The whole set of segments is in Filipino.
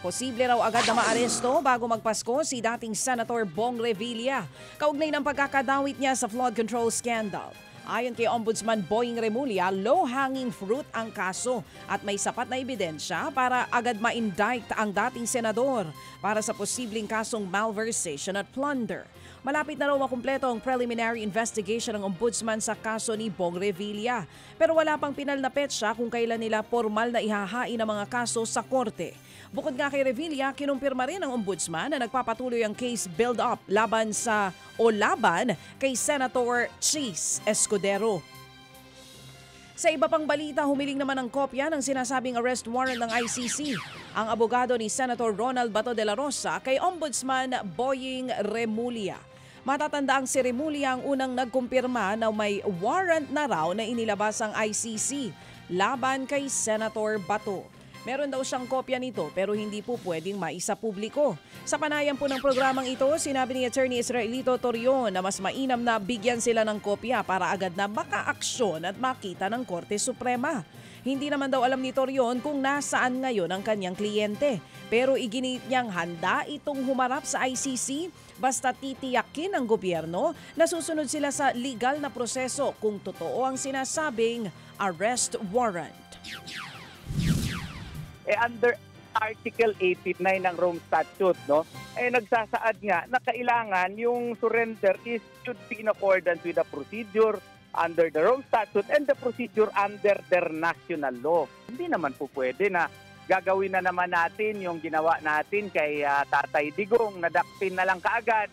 Posible raw agad na maaresto bago magpasko si dating Senator Bong Revilla, kaugnay ng pagkakadawit niya sa flood control scandal. Ayon kay Ombudsman Boying Remulla, low-hanging fruit ang kaso at may sapat na ebidensya para agad ma-indict ang dating senador para sa posibleng kasong malversation at plunder. Malapit na raw makumpleto ang preliminary investigation ng Ombudsman sa kaso ni Bong Revilla. Pero wala pang pinal na petsa kung kailan nila formal na ihahain ang mga kaso sa korte. Bukod nga kay Revilla, kinumpirma rin ng Ombudsman na nagpapatuloy ang case build-up laban kay Senator Chis Escudero. Sa iba pang balita, humiling naman ng kopya ng sinasabing arrest warrant ng ICC ang abogado ni Senator Ronald Bato de la Rosa kay Ombudsman Boying Remulla. Matatanda ang si Remulla ang unang nagkumpirma na may warrant na raw na inilabas ang ICC laban kay Senator Bato. Meron daw siyang kopya nito pero hindi po pwedeng maisapubliko. Sa panayam po ng programang ito, sinabi ni Attorney Israelito Torion na mas mainam na bigyan sila ng kopya para agad na makaaksyon at makita ng Korte Suprema. Hindi naman daw alam ni Torion kung nasaan ngayon ang kanyang kliyente. Pero iginit niyang handa itong humarap sa ICC basta titiyakin ng gobyerno na susunod sila sa legal na proseso kung totoo ang sinasabing arrest warrant. Under Article 89 ng Rome Statute, nagsasaad nga na kailangan yung surrender should be in accordance with the procedure under the Rome Statute and the procedure under their national law. Hindi naman po pwede na gagawin na naman natin yung ginawa natin kay Tatay Digong, nadakpin na lang kaagad,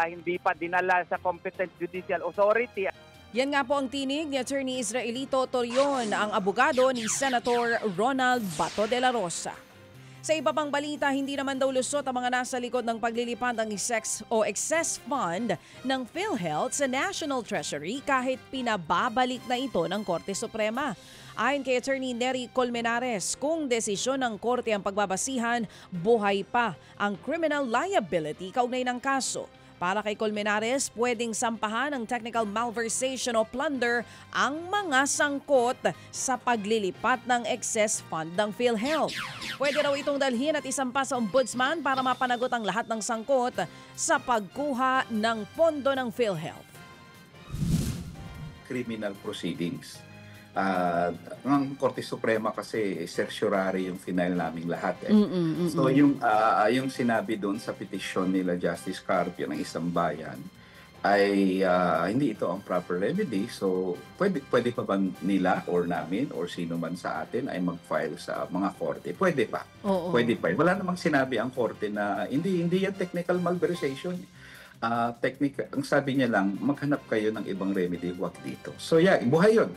hindi pa dinala sa competent judicial authority. Yan nga po ang tinig ni Attorney Israelito Torion, ang abogado ni Senator Ronald Bato de la Rosa. Sa iba pang balita, hindi naman daw lusot ang mga nasa likod ng paglilipat ng excess fund ng PhilHealth sa National Treasury kahit pinababalik na ito ng Korte Suprema. Ayon kay Attorney Nery Colmenares, kung desisyon ng Korte ang pagbabasihan, buhay pa ang criminal liability kaugnay ng kaso. Para kay Colmenares, pwedeng sampahan ng technical malversation o plunder ang mga sangkot sa paglilipat ng excess fund ng PhilHealth. Pwede raw itong dalhin at isampa sa Ombudsman para mapanagot ang lahat ng sangkot sa pagkuha ng pondo ng PhilHealth. Criminal proceedings. Ang Korte Suprema kasi certiorari yung final naming lahat. So yung sinabi doon sa petisyon nila Justice Carpio ng Isang Bayan ay hindi ito ang proper remedy. So pwede pa ba nila or namin or sino man sa atin ay mag-file sa mga korte? Pwede pa. Pwede pa. Wala namang sinabi ang korte na hindi yan technical malversation. Ang sabi niya lang, maghanap kayo ng ibang remedy, wag dito. So buhay yun.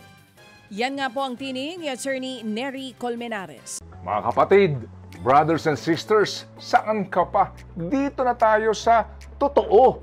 Yan nga po ang tinig ni Attorney Nery Colmenares. Mga kapatid, brothers and sisters, saan ka pa? Dito na tayo sa totoo.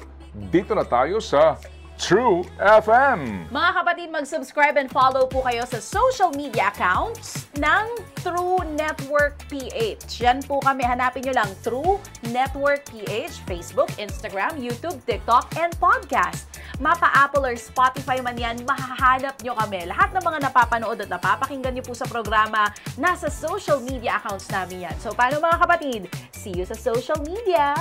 Dito na tayo sa True FM. Mga kapatid, mag-subscribe and follow po kayo sa social media accounts ng True Network PH. Yan po kami, hanapin nyo lang True Network PH, Facebook, Instagram, YouTube, TikTok, and podcast. Mapa Apple or Spotify man yan, mahahanap nyo kami. Lahat ng mga napapanood at napapakinggan nyo po sa programa, nasa social media accounts namin yan. So paano mga kapatid? See you sa social media!